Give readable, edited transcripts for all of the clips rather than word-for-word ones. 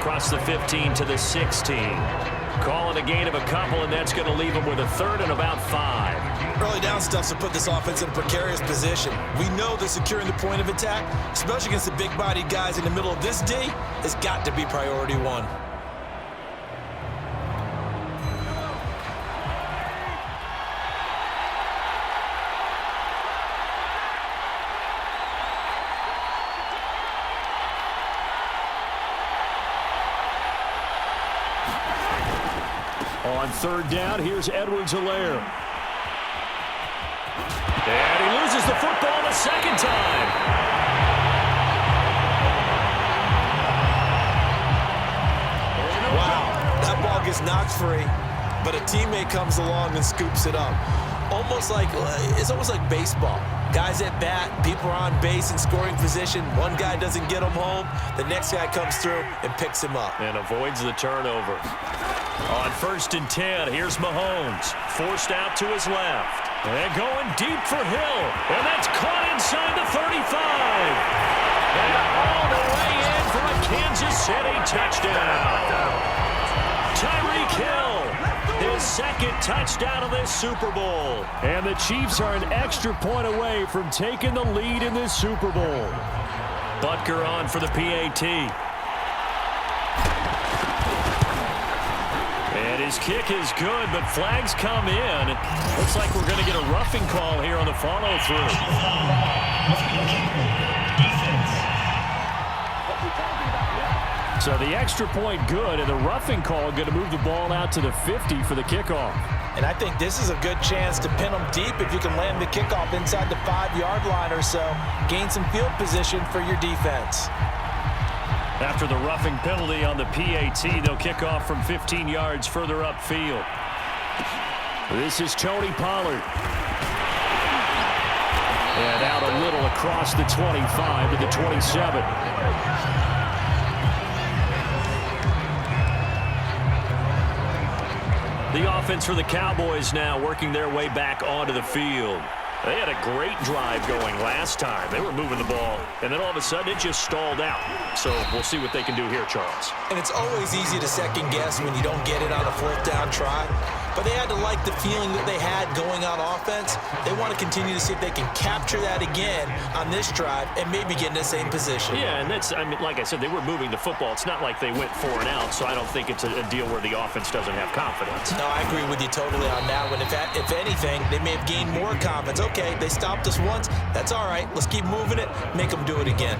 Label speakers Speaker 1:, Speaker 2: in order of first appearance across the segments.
Speaker 1: across the 15 to the 16. Calling a gain of a couple, and that's going to leave them with a third and about 5.
Speaker 2: Early down stuff's to put this offense in a precarious position. We know that securing the point of attack, especially against the big-bodied guys in the middle of this D, has got to be priority one.
Speaker 1: On third down, here's Edwards-Helaire. And he loses the football the second time.
Speaker 2: Wow, that ball gets knocked free, but a teammate comes along and scoops it up. It's almost like baseball. Guys at bat, people are on base in scoring position. One guy doesn't get him home. The next guy comes through and picks him up.
Speaker 1: And avoids the turnover. On 1st and 10, here's Mahomes. Forced out to his left. And going deep for Hill. And that's caught inside the 35. And all the way in for a Kansas City touchdown. Tyreek Hill, his second touchdown of this Super Bowl. And the Chiefs are an extra point away from taking the lead in this Super Bowl. Butker on for the PAT. And his kick is good, but flags come in. Looks like we're going to get a roughing call here on the follow-through. So the extra point good, and the roughing call going to move the ball out to the 50 for the kickoff.
Speaker 2: And I think this is a good chance to pin them deep if you can land the kickoff inside the 5-yard line or so. Gain some field position for your defense.
Speaker 1: After the roughing penalty on the PAT, they'll kick off from 15 yards further upfield. This is Tony Pollard. And out a little across the 25 to the 27. The offense for the Cowboys now working their way back onto the field. They had a great drive going last time. They were moving the ball, and then all of a sudden it just stalled out. So we'll see what they can do here, Charles.
Speaker 2: And it's always easy to second guess when you don't get it on a 4th down try. But they had to like the feeling that they had going on offense. They want to continue to see if they can capture that again on this drive and maybe get in the same position.
Speaker 1: Yeah, and that's, like I said, they were moving the football. It's not like they went 4 and out, so I don't think it's a deal where the offense doesn't have confidence.
Speaker 2: No, I agree with you totally on that one. If anything, they may have gained more confidence. Okay, they stopped us once. That's all right. Let's keep moving it. Make them do it again.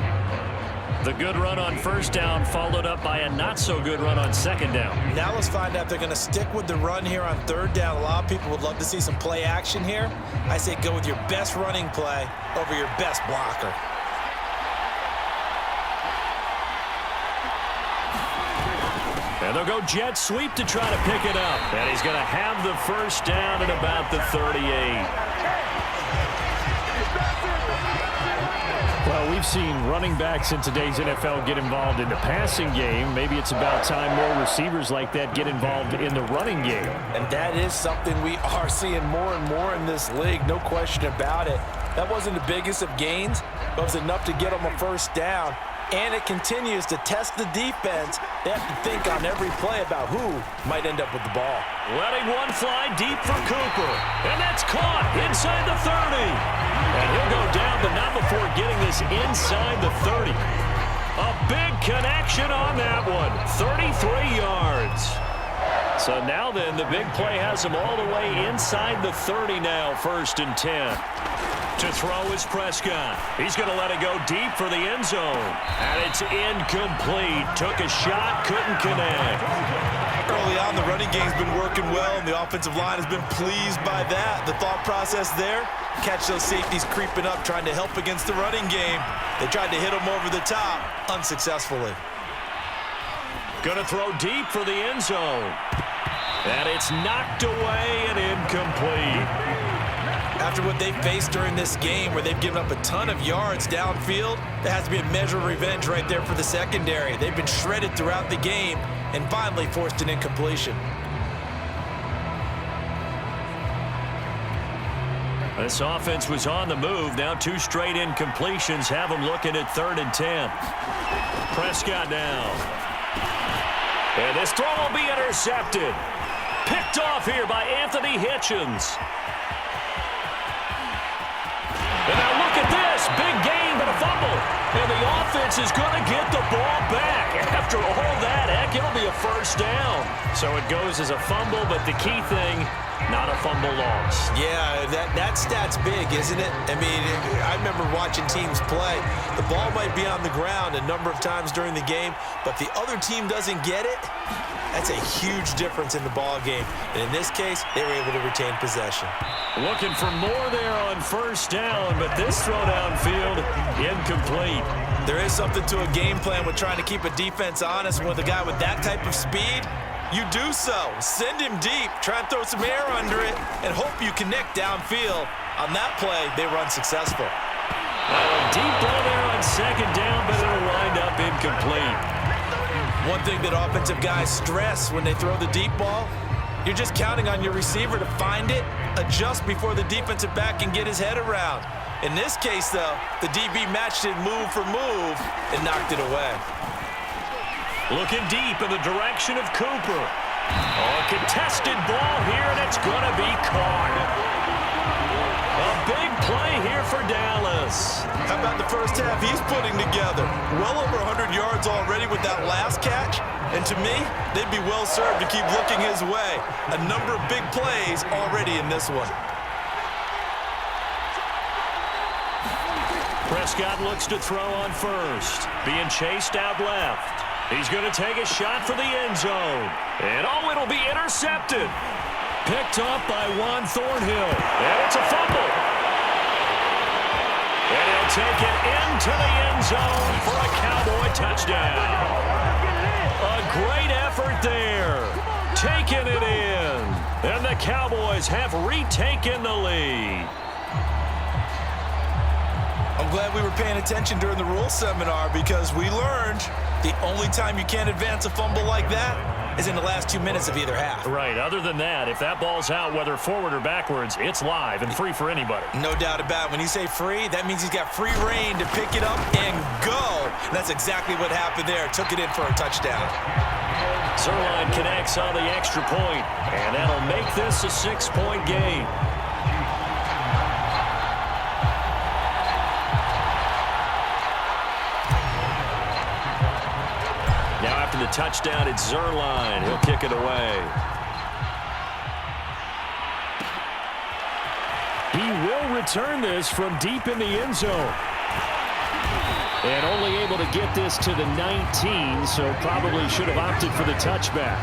Speaker 1: The good run on 1st down followed up by a not-so-good run on 2nd down.
Speaker 2: Now let's find out if they're going to stick with the run here on 3rd down. A lot of people would love to see some play action here. I say go with your best running play over your best blocker.
Speaker 1: And they'll go jet sweep to try to pick it up. And he's going to have the 1st down at about the 38. Well, we've seen running backs in today's NFL get involved in the passing game. Maybe it's about time more receivers like that get involved in the running game.
Speaker 2: And that is something we are seeing more and more in this league, no question about it. That wasn't the biggest of gains, but it was enough to get them a 1st down. And it continues to test the defense. They have to think on every play about who might end up with the ball.
Speaker 1: Letting one fly deep for Cooper. And that's caught inside the 30. And he'll go down, but not before getting this inside the 30. A big connection on that one. 33 yards. So now then, the big play has him all the way inside the 30 now, 1st and 10. To throw is Prescott. He's going to let it go deep for the end zone. And it's incomplete. Took a shot, couldn't connect.
Speaker 2: Early on, the running game's been working well, and the offensive line has been pleased by that. The thought process there, catch those safeties creeping up, trying to help against the running game. They tried to hit them over the top, unsuccessfully.
Speaker 1: Going to throw deep for the end zone. And it's knocked away and incomplete.
Speaker 2: After what they faced during this game where they've given up a ton of yards downfield, there has to be a measure of revenge right there for the secondary. They've been shredded throughout the game and finally forced an incompletion.
Speaker 1: This offense was on the move. Now 2 straight incompletions have them looking at 3rd and 10. Prescott now. This throw will be intercepted. Picked off here by Anthony Hitchens. And now look at this. Big gain, but a fumble. And the offense is going to get the ball back. After all that, heck, it'll be a first down. So it goes as a fumble, but the key thing, not a fumble loss.
Speaker 2: Yeah, that stat's big, isn't it? I mean, I remember watching teams play. The ball might be on the ground a number of times during the game, but if the other team doesn't get it, that's a huge difference in the ball game. And in this case, they were able to retain possession.
Speaker 1: Looking for more there on first down, but this throw downfield, incomplete.
Speaker 2: There is something to a game plan with trying to keep a defense honest. With a guy with that type of speed, you do so. Send him deep, try and throw some air under it, and hope you connect downfield. On that play, they run successful.
Speaker 1: A deep ball there on second down, but it'll wind up incomplete.
Speaker 2: One thing that offensive guys stress when they throw the deep ball, you're just counting on your receiver to find it, adjust before the defensive back can get his head around. In this case, though, the DB matched it move for move and knocked it away.
Speaker 1: Looking deep in the direction of Cooper. A contested ball here, and it's going to be caught. A big play here for Dallas.
Speaker 2: How about the first half he's putting together? Well over 100 yards already with that last catch. And to me, they'd be well served to keep looking his way. A number of big plays already in this one.
Speaker 1: Prescott looks to throw on first. Being chased out left. He's going to take a shot for the end zone. And oh, it'll be intercepted. Picked up by Juan Thornhill. And it's a fumble. And he'll take it into the end zone for a Cowboy touchdown. A great effort there. Taking it in. And the Cowboys have retaken the lead.
Speaker 2: I'm glad we were paying attention during the rules seminar because we learned the only time you can't advance a fumble like that is in the last 2 minutes of either half.
Speaker 1: Right. Other than that, if that ball's out, whether forward or backwards, it's live and free for anybody.
Speaker 2: No doubt about it. When you say free, that means he's got free reign to pick it up and go. And that's exactly what happened there. Took it in for a touchdown.
Speaker 1: Zerline connects on the extra point, and that'll make this a 6-point game. Now after the touchdown, it's Zerline. He'll kick it away. He will return this from deep in the end zone. And only able to get this to the 19, so probably should have opted for the touchback.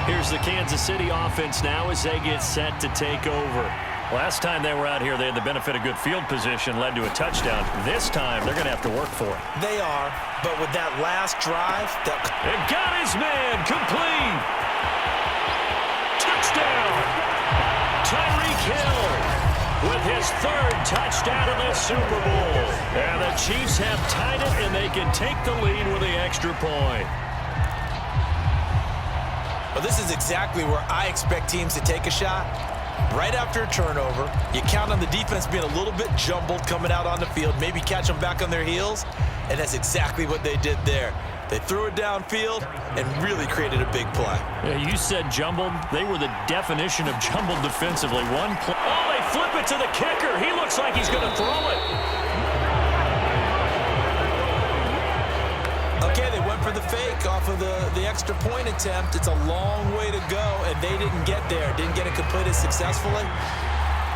Speaker 1: Here's the Kansas City offense now as they get set to take over. Last time they were out here, they had the benefit of good field position, led to a touchdown. This time, they're going to have to work for it.
Speaker 2: They are, but with that last drive...
Speaker 1: It got his man complete. Touchdown. Tyreek Hill with his third touchdown in the Super Bowl. And the Chiefs have tied it, and they can take the lead with the extra point.
Speaker 2: Well, this is exactly where I expect teams to take a shot. Right after a turnover, you count on the defense being a little bit jumbled coming out on the field, maybe catch them back on their heels, and that's exactly what they did there. They threw it downfield and really created a big play.
Speaker 1: Yeah, you said jumbled. They were the definition of jumbled defensively. One play. Oh, they flip it to the kicker. He looks like he's going to throw it.
Speaker 2: Okay, they went for the fake off of the extra point attempt. It's a long way to go, and they didn't get there. Didn't get it completed successfully.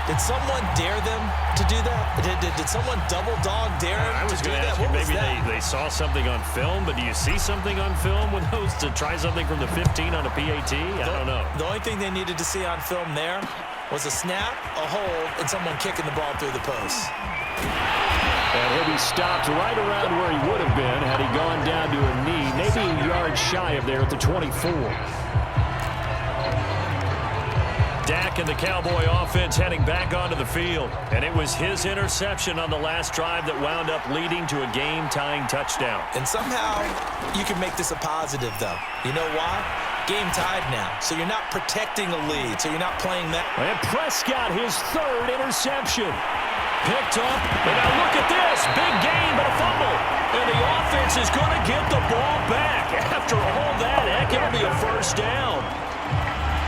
Speaker 2: Did someone dare them to do that? Did someone double dog dare them to do that?
Speaker 1: What was that? Maybe they saw something on film, but do you see something on film with those to try something from the 15 on a PAT? I don't know.
Speaker 2: The only thing they needed to see on film there was a snap, a hold, and someone kicking the ball through the post.
Speaker 1: And he'll be stopped right around where he would have been had he gone down to a knee, maybe a yard shy of there at the 24. Dak and the Cowboy offense heading back onto the field. And it was his interception on the last drive that wound up leading to a game-tying touchdown.
Speaker 2: And somehow you can make this a positive, though. You know why? Game tied now, so you're not protecting a lead, so you're not playing that.
Speaker 1: And Prescott, his third interception. Picked up, and now look at this. Big gain, but a fumble. And the offense Mahomes is going to get the ball back. After all that, heck, it'll be a first down.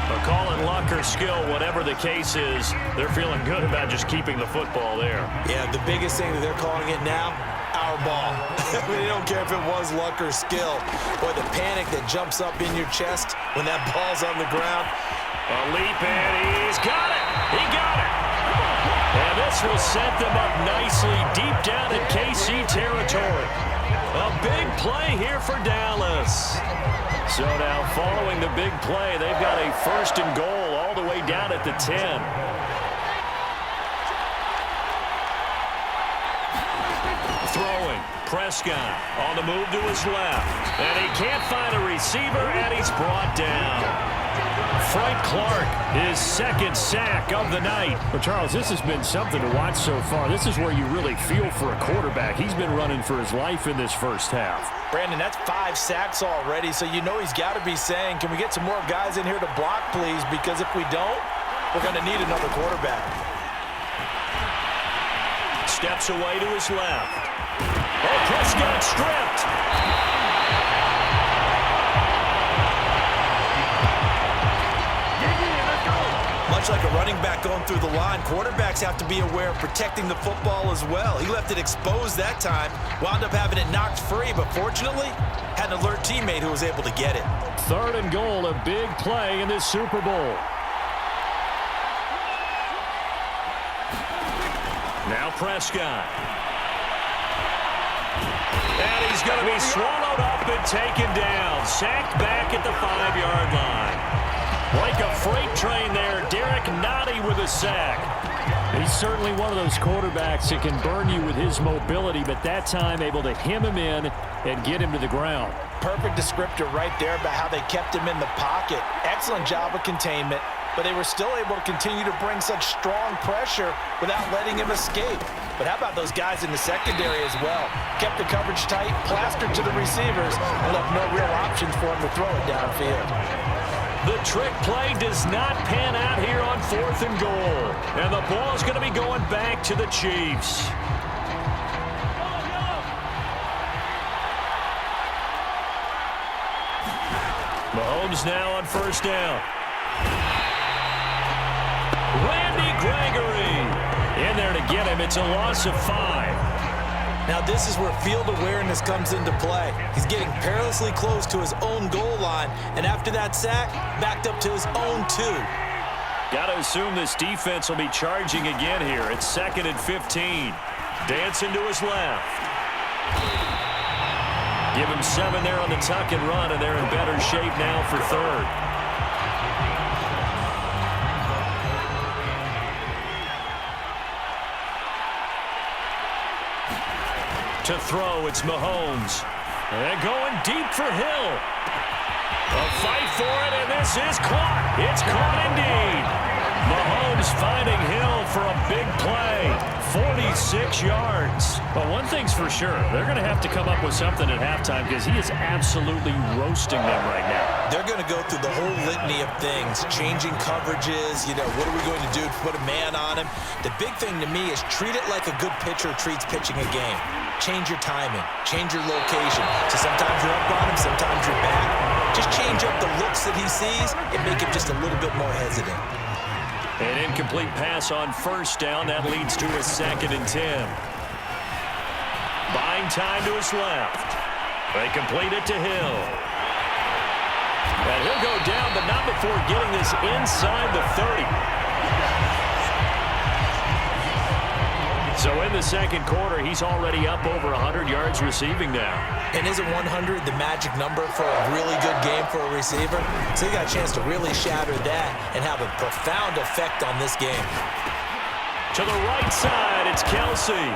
Speaker 1: But calling luck or skill, whatever the case is, they're feeling good about just keeping the football there.
Speaker 2: Yeah, the biggest thing that they're calling it now, our ball. I mean, they don't care if it was luck or skill. Boy, the panic that jumps up in your chest when that ball's on the ground.
Speaker 1: A leap, and he's got it. He got it. And this will set them up nicely deep down in KC territory. A big play here for Dallas. So now following the big play, they've got a first and goal all the way down at the 10. Throwing, Prescott on the move to his left. And he can't find a receiver, and he's brought down. Frank Clark, his second sack of the night.
Speaker 3: Well, Charles, this has been something to watch so far. This is where you really feel for a quarterback. He's been running for his life in this first half.
Speaker 2: Brandon, that's 5 sacks already, so you know he's got to be saying, can we get some more guys in here to block, please? Because if we don't, we're going to need another quarterback.
Speaker 1: Steps away to his left. Oh, Prescott stripped.
Speaker 2: Much like a running back going through the line, quarterbacks have to be aware of protecting the football as well. He left it exposed that time, wound up having it knocked free, but fortunately, had an alert teammate who was able to get it.
Speaker 3: Third and goal, a big play in this Super Bowl.
Speaker 1: Now Prescott. And he's going to be swallowed up and taken down. Sacked back at the 5-yard line. Like a freight train there, Derek Nottie with a sack.
Speaker 3: He's certainly one of those quarterbacks that can burn you with his mobility, but that time able to hem him in and get him to the ground.
Speaker 2: Perfect descriptor right there about how they kept him in the pocket. Excellent job of containment, but they were still able to continue to bring such strong pressure without letting him escape. But how about those guys in the secondary as well? Kept the coverage tight, plastered to the receivers, and left no real options for him to throw it downfield.
Speaker 1: The trick play does not pan out here on 4th and goal. And the ball is going to be going back to the Chiefs. Mahomes now on first down. Randy Gregory in there to get him. It's a loss of 5.
Speaker 2: Now this is where field awareness comes into play. He's getting perilously close to his own goal line, and after that sack, backed up to his own 2.
Speaker 1: Got to assume this defense will be charging again here. It's 2nd and 15. Dancing to his left. Give him 7 there on the tuck and run, and they're in better shape now for 3rd. To throw, it's Mahomes. And going deep for Hill. A fight for it, and this is caught. It's caught indeed. Mahomes finding Hill for a big play. 46 yards.
Speaker 3: But one thing's for sure, they're going to have to come up with something at halftime because he is absolutely roasting them right now.
Speaker 2: They're going to go through the whole litany of things, changing coverages, what are we going to do to put a man on him? The big thing to me is treat it like a good pitcher treats pitching a game. Change your timing, change your location. So sometimes you're up on him, sometimes you're back. Just change up the looks that he sees and make him just a little bit more hesitant.
Speaker 1: An incomplete pass on first down. That leads to a 2nd and 10. Buying time to his left. They complete it to Hill. And he'll go down, but not before getting this inside the 30. So in the second quarter, he's already up over 100 yards receiving now.
Speaker 2: And isn't 100 the magic number for a really good game for a receiver? So he got a chance to really shatter that and have a profound effect on this game.
Speaker 1: To the right side, it's Kelsey.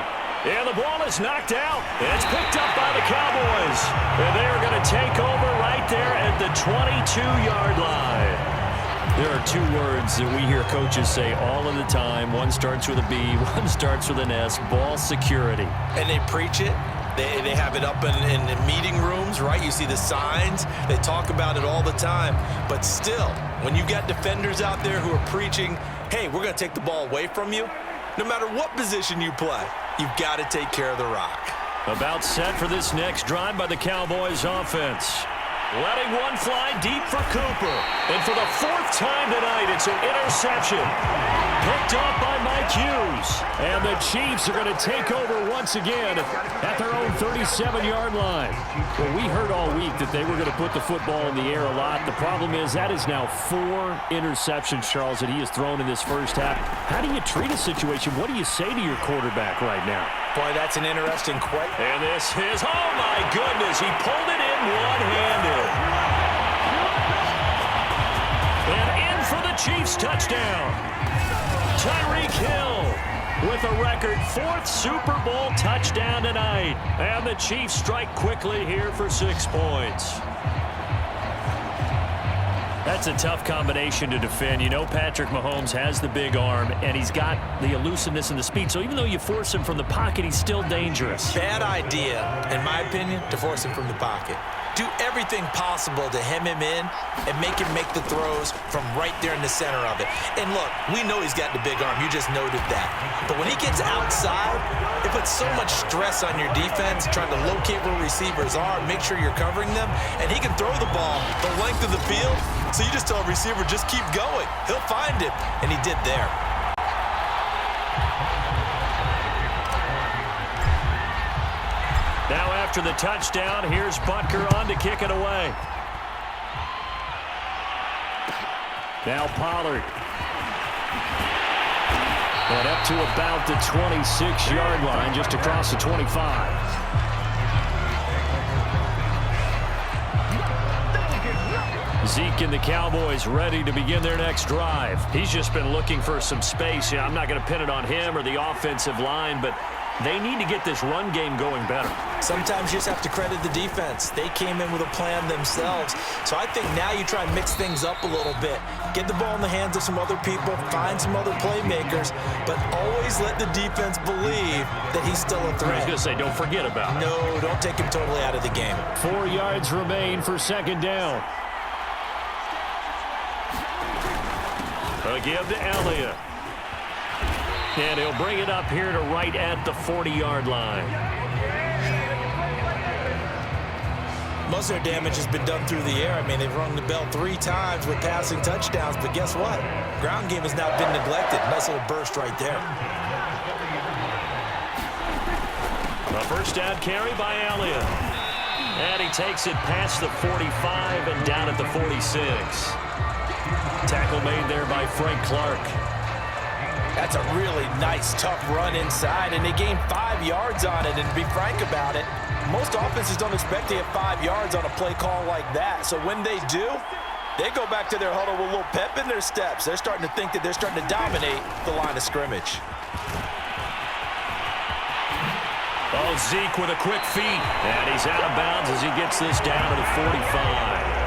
Speaker 1: And the ball is knocked out. It's picked up by the Cowboys. And they are going to take over right there at the 22-yard line. There are 2 words that we hear coaches say all of the time. One starts with a B, one starts with an S, ball security.
Speaker 2: And they preach it. They have it up in meeting rooms, right? You see the signs. They talk about it all the time. But still, when you got defenders out there who are preaching, hey, we're going to take the ball away from you, no matter what position you play, you've got to take care of the rock.
Speaker 1: About set for this next drive by the Cowboys offense. Letting one fly deep for Cooper. And for the fourth time tonight, it's an interception. Picked off by Mike Hughes. And the Chiefs are going to take over once again at their own 37-yard line. Well, we heard all week that they were going to put the football in the air a lot. The problem is that is now 4 interceptions, Charles, that he has thrown in this first half. How do you treat a situation? What do you say to your quarterback right now?
Speaker 2: Boy, that's an interesting question.
Speaker 1: And this is, oh my goodness, he pulled it in one-handed. And in for the Chiefs touchdown. Tyreek Hill with a record 4th Super Bowl touchdown tonight. And the Chiefs strike quickly here for 6 points. That's a tough combination to defend. You know Patrick Mahomes has the big arm, and he's got the elusiveness and the speed. So even though you force him from the pocket, he's still dangerous.
Speaker 2: Bad idea, in my opinion, to force him from the pocket. Do everything possible to hem him in and make him make the throws from right there in the center of it. And look, we know he's got the big arm. You just noted that. But when he gets outside, it puts so much stress on your defense trying to locate where receivers are, make sure you're covering them, and he can throw the ball the length of the field. So you just tell a receiver, just keep going. He'll find it, and he did there.
Speaker 1: Now after the touchdown, here's Butker on to kick it away. Now Pollard. And up to about the 26-yard line, just across the 25. Zeke and the Cowboys ready to begin their next drive. He's just been looking for some space. I'm not going to pin it on him or the offensive line, but they need to get this run game going better.
Speaker 2: Sometimes you just have to credit the defense. They came in with a plan themselves. So I think now you try and mix things up a little bit. Get the ball in the hands of some other people, find some other playmakers, but always let the defense believe that he's still a threat.
Speaker 1: I was going to say, don't forget about it.
Speaker 2: No, don't take him totally out of the game.
Speaker 3: 4 yards remain for second down.
Speaker 1: A give to Elliott. And he'll bring it up here to right at the 40-yard line.
Speaker 2: Most of their damage has been done through the air. I mean, they've rung the bell 3 times with passing touchdowns, but guess what? Ground game has now been neglected. Nice little burst right there.
Speaker 1: A first down carry by Elliott. And he takes it past the 45 and down at the 46. Tackle made there by Frank Clark.
Speaker 2: That's a really nice, tough run inside, and they gained 5 yards on it. And to be frank about it, most offenses don't expect to get 5 yards on a play call like that. So when they do, they go back to their huddle with a little pep in their steps. They're starting to think that they're starting to dominate the line of scrimmage.
Speaker 1: Oh, Zeke with a quick feet. And he's out of bounds as he gets this down to the 45.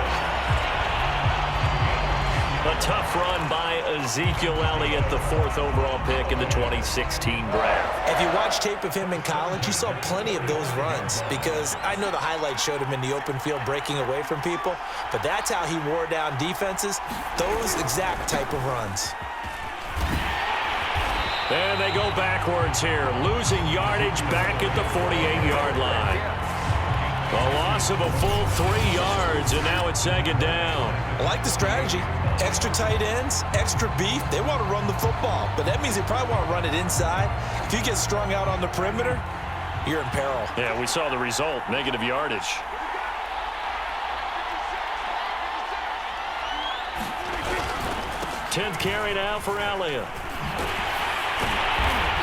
Speaker 1: A tough run by Ezekiel Elliott, the 4th overall pick in the 2016 draft.
Speaker 2: If you watch tape of him in college, you saw plenty of those runs because I know the highlights showed him in the open field breaking away from people, but that's how he wore down defenses, those exact type of runs.
Speaker 1: And they go backwards here, losing yardage back at the 48-yard line. A loss of a full 3 yards, and now it's second down.
Speaker 2: I like the strategy. Extra tight ends, extra beef. They want to run the football, but that means they probably want to run it inside. If you get strung out on the perimeter, you're in peril.
Speaker 1: Yeah, we saw the result, negative yardage. Tenth carry now for Elliott.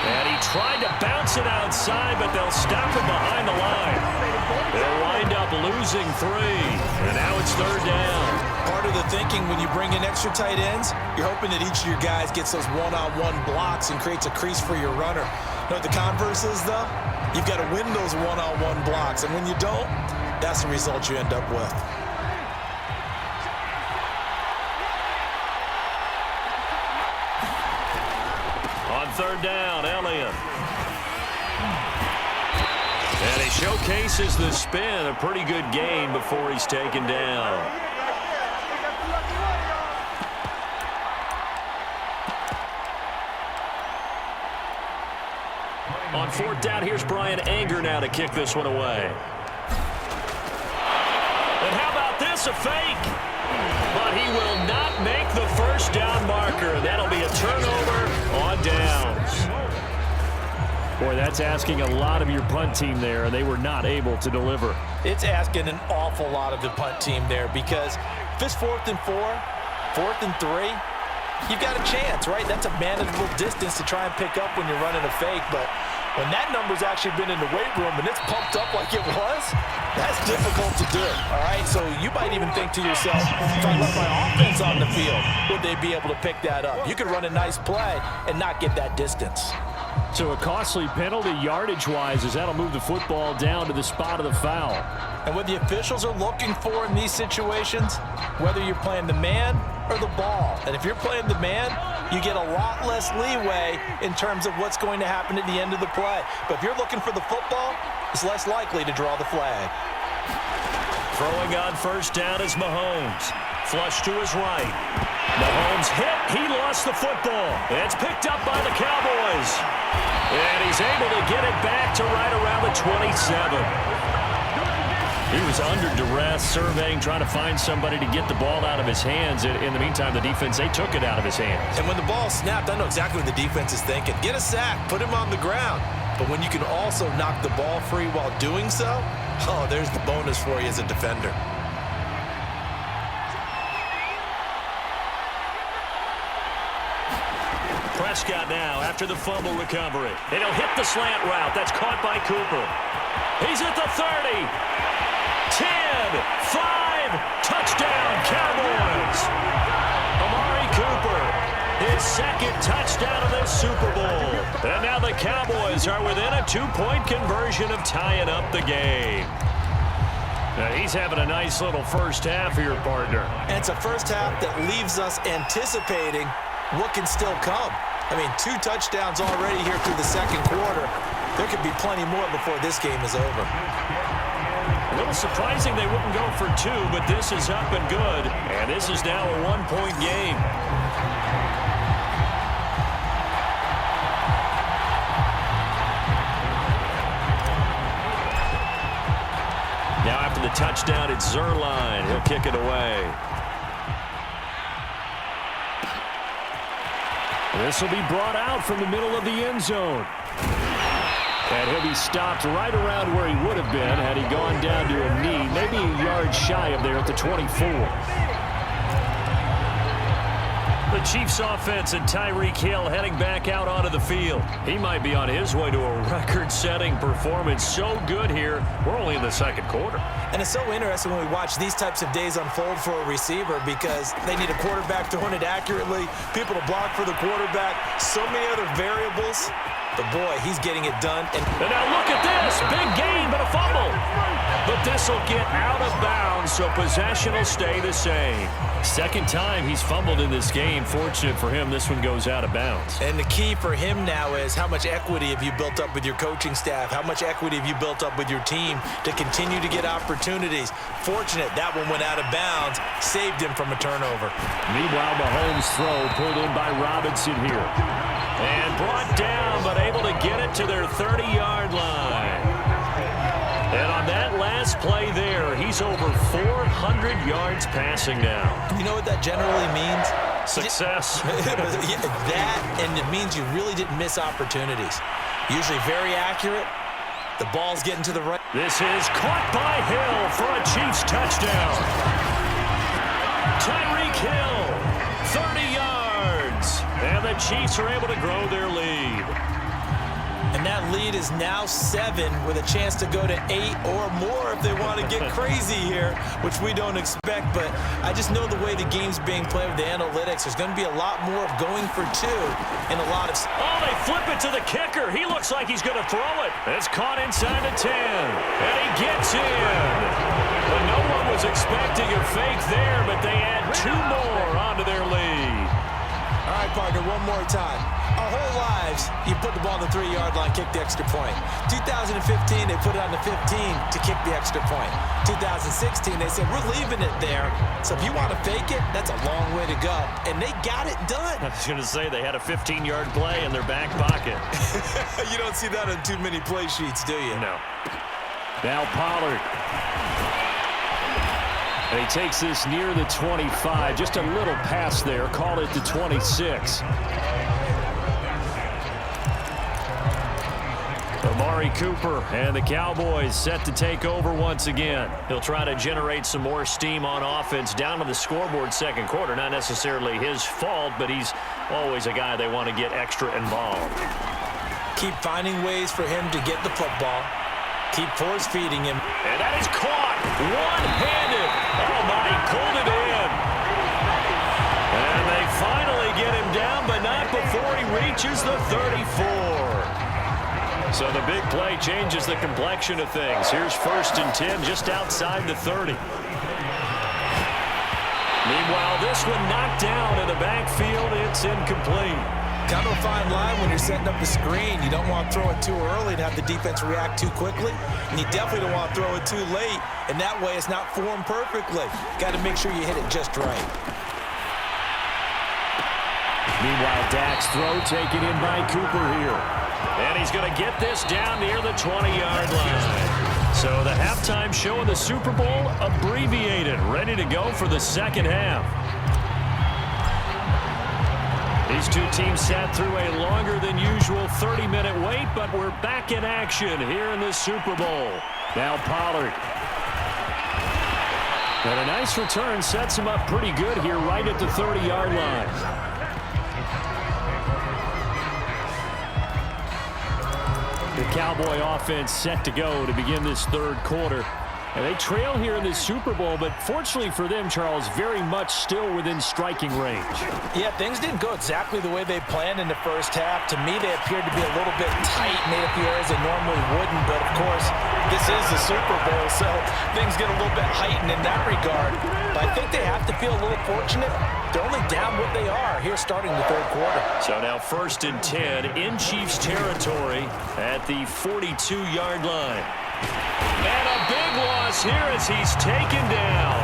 Speaker 1: And he tried to bounce it outside, but they'll stop him behind the line. They'll wind up losing 3, and now it's third down.
Speaker 2: Part of the thinking when you bring in extra tight ends, you're hoping that each of your guys gets those one-on-one blocks and creates a crease for your runner. You know what the converse is, though? You've got to win those one-on-one blocks, and when you don't, that's the result you end up with.
Speaker 1: On third down, Elliott. And he showcases the spin, a pretty good gain before he's taken down. On fourth down, here's Brian Anger now to kick this one away. And how about this, a fake? But he will not make the first down marker. That'll be a turnover on downs.
Speaker 3: Boy, that's asking a lot of your punt team there, and they were not able to deliver.
Speaker 2: It's asking an awful lot of the punt team there because if it's 4th and 4, 4th and 3, you've got a chance, right? That's a manageable distance to try and pick up when you're running a fake, but when that number's actually been in the weight room and it's pumped up like it was, that's difficult to do, all right? So you might even think to yourself, if I left my offense on the field, would they be able to pick that up? You could run a nice play and not get that distance.
Speaker 3: So a costly penalty yardage-wise as that'll move the football down to the spot of the foul.
Speaker 2: And what the officials are looking for in these situations, whether you're playing the man or the ball, and if you're playing the man, you get a lot less leeway in terms of what's going to happen at the end of the play. But if you're looking for the football, it's less likely to draw the flag.
Speaker 1: Throwing on first down is Mahomes. Flush to his right. Mahomes hit. He lost the football. It's picked up by the Cowboys. And he's able to get it back to right around the 27. He was under duress, surveying, trying to find somebody to get the ball out of his hands. In the meantime, the defense, they took it out of his hands.
Speaker 2: And when the ball snapped, I know exactly what the defense is thinking. Get a sack, put him on the ground. But when you can also knock the ball free while doing so, oh, there's the bonus for you as a defender.
Speaker 1: Prescott now after the fumble recovery. And he'll hit the slant route. That's caught by Cooper. He's at the 30. 10, 5, touchdown, Cowboys. Amari Cooper, his second touchdown of the Super Bowl. And now the Cowboys are within a 2-point conversion of tying up the game. Now he's having a nice little first half here, partner.
Speaker 2: And it's a first half that leaves us anticipating what can still come. I mean, 2 touchdowns already here through the second quarter. There could be plenty more before this game is over.
Speaker 1: A little surprising they wouldn't go for 2, but this is up and good. And this is now a 1-point game. Now after the touchdown, it's Zerline. He'll kick it away.
Speaker 3: This will be brought out from the middle of the end zone. And he'll be stopped right around where he would have been had he gone down to a knee, maybe a yard shy of there at the 24.
Speaker 1: The Chiefs offense and Tyreek Hill heading back out onto the field. He might be on his way to a record-setting performance. So good here. We're only in the second quarter.
Speaker 2: And it's so interesting when we watch these types of days unfold for a receiver because they need a quarterback throwing it accurately, people to block for the quarterback, so many other variables. But, boy, he's getting it done. And
Speaker 1: now look at this. Big gain, but a fumble. But this will get out of bounds, so possession will stay the same.
Speaker 3: Second time he's fumbled in this game. Fortunate for him, this one goes out of bounds.
Speaker 2: And the key for him now is how much equity have you built up with your coaching staff? How much equity have you built up with your team to continue to get opportunities? Fortunate that one went out of bounds, saved him from a turnover.
Speaker 3: Meanwhile, Mahomes' throw pulled in by Robinson here.
Speaker 1: And brought down, but able to get it to their 30-yard line. And on that last play there, he's over 400 yards passing now.
Speaker 2: You know what that generally means?
Speaker 1: Success.
Speaker 2: That, and it means you really didn't miss opportunities. Usually very accurate. The ball's getting to the right.
Speaker 1: This is caught by Hill for a Chiefs touchdown. Tyreek Hill, 30 yards. And the Chiefs are able to grow their lead.
Speaker 2: And that lead is now 7 with a chance to go to 8 or more if they want to get crazy here, which we don't expect. But I just know the way the game's being played with the analytics, there's going to be a lot more of going for 2 and a lot of...
Speaker 1: Oh, they flip it to the kicker. He looks like he's going to throw it. It's caught inside the 10. And he gets in. But no one was expecting a fake there, but they add 2 more onto their lead.
Speaker 2: All right, partner, one more time. Our whole lives, you put the ball on the 3-yard line, kick the extra point. 2015, they put it on the 15 to kick the extra point. 2016, they said, we're leaving it there. So if you want to fake it, that's a long way to go. And they got it done.
Speaker 3: I was going to say they had a 15-yard play in their back pocket.
Speaker 2: You don't see that on too many play sheets, do you?
Speaker 3: No. Now Pollard. And he takes this near the 25. Just a little pass there. Call it the 26. Amari Cooper and the Cowboys set to take over once again. He'll try to generate some more steam on offense down to the scoreboard second quarter. Not necessarily his fault, but he's always a guy they want to get extra involved.
Speaker 2: Keep finding ways for him to get the football. Keep force-feeding him.
Speaker 3: And that is caught one-handed. Oh, my, he pulled it in. And they finally get him down, but not before he reaches the 34. So the big play changes the complexion of things. Here's 1st and 10 just outside the 30. Meanwhile, this one knocked down in the backfield. It's incomplete.
Speaker 2: Kind of a fine line when you're setting up the screen. You don't want to throw it too early and have the defense react too quickly. And you definitely don't want to throw it too late. And that way it's not formed perfectly. Got to make sure you hit it just right.
Speaker 3: Meanwhile, Dak's throw taken in by Cooper here. And he's going to get this down near the 20-yard line. So the halftime show of the Super Bowl abbreviated, ready to go for the second half. These two teams sat through a longer than usual 30-minute wait, but we're back in action here in the Super Bowl. Now Pollard. And a nice return sets him up pretty good here right at the 30-yard line. The Cowboy offense set to go to begin this third quarter. And they trail here in this Super Bowl, but fortunately for them, Charles, very much still within striking range.
Speaker 2: Yeah, things didn't go exactly the way they planned in the first half. To me, they appeared to be a little bit tight, made up the areas they normally wouldn't. But, of course, this is the Super Bowl, so things get a little bit heightened in that regard. But I think they have to feel a little fortunate. They're only down what they are here starting the third quarter. So
Speaker 1: now 1st and 10 in Chiefs territory at the 42-yard line. And a big loss here as he's taken down.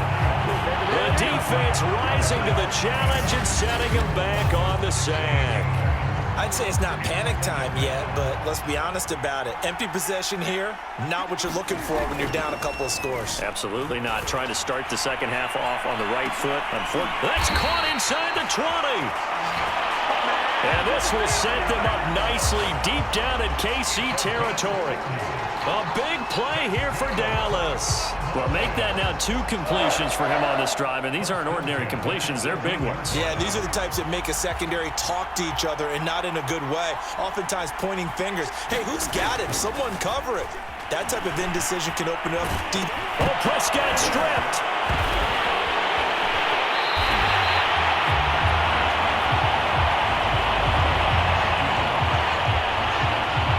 Speaker 1: The defense rising to the challenge and setting him back on the sack.
Speaker 2: I'd say it's not panic time yet, but let's be honest about it. Empty possession here, not what you're looking for when you're down a couple of scores.
Speaker 1: Absolutely not. Trying to start the second half off on the right foot. Unfortunately, that's caught inside the 20. And this will set them up nicely deep down in KC territory. A big play here for Dallas. Well, make that now 2 completions for him on this drive, and these aren't ordinary completions. They're big ones.
Speaker 2: Yeah, these are the types that make a secondary talk to each other and not in a good way, oftentimes pointing fingers. Hey, who's got him? Someone cover it. That type of indecision can open up deep.
Speaker 1: Oh, Prescott stripped.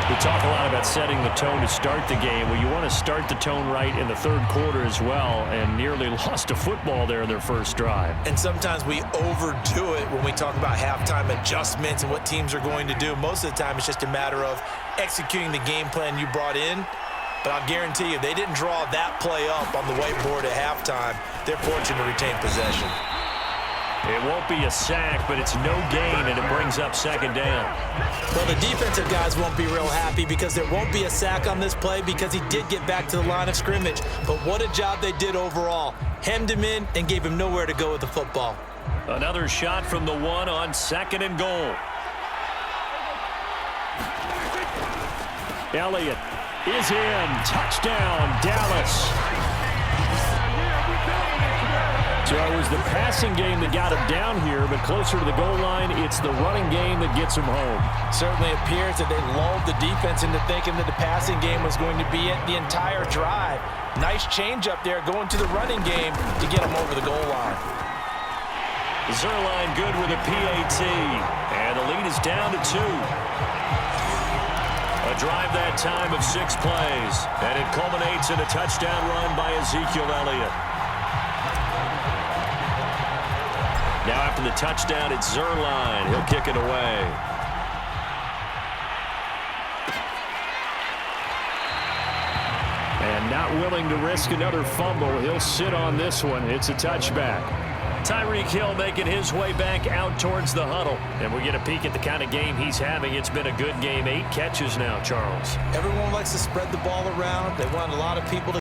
Speaker 1: We talk a lot about setting the tone to start the game. Well, you want to start the tone right in the third quarter as well, and nearly lost a football there in their first drive.
Speaker 2: And sometimes we overdo it when we talk about halftime adjustments and what teams are going to do. Most of the time, it's just a matter of executing the game plan you brought in. But I'll guarantee you, they didn't draw that play up on the whiteboard at halftime. They're fortunate to retain possession.
Speaker 1: It won't be a sack, but it's no gain, and it brings up second down.
Speaker 2: Well, the defensive guys won't be real happy because there won't be a sack on this play because he did get back to the line of scrimmage. But what a job they did overall. Hemmed him in and gave him nowhere to go with the football.
Speaker 1: Another shot from the 1 on 2nd and goal.
Speaker 3: Elliott is in. Touchdown, Dallas. So it was the passing game that got him down here, but closer to the goal line, it's the running game that gets him home.
Speaker 2: Certainly appears that they lulled the defense into thinking that the passing game was going to be it the entire drive. Nice change up there going to the running game to get him over the goal line.
Speaker 1: Zerline good with a PAT, and the lead is down to 2. A drive that time of 6 plays, and it culminates in a touchdown run by Ezekiel Elliott. Now after the touchdown, it's Zerline. He'll kick it away. And not willing to risk another fumble. He'll sit on this one. It's a touchback. Tyreek Hill making his way back out towards the huddle. And we get a peek at the kind of game he's having. It's been a good game. 8 catches now, Charles.
Speaker 2: Everyone likes to spread the ball around. They want a lot of people to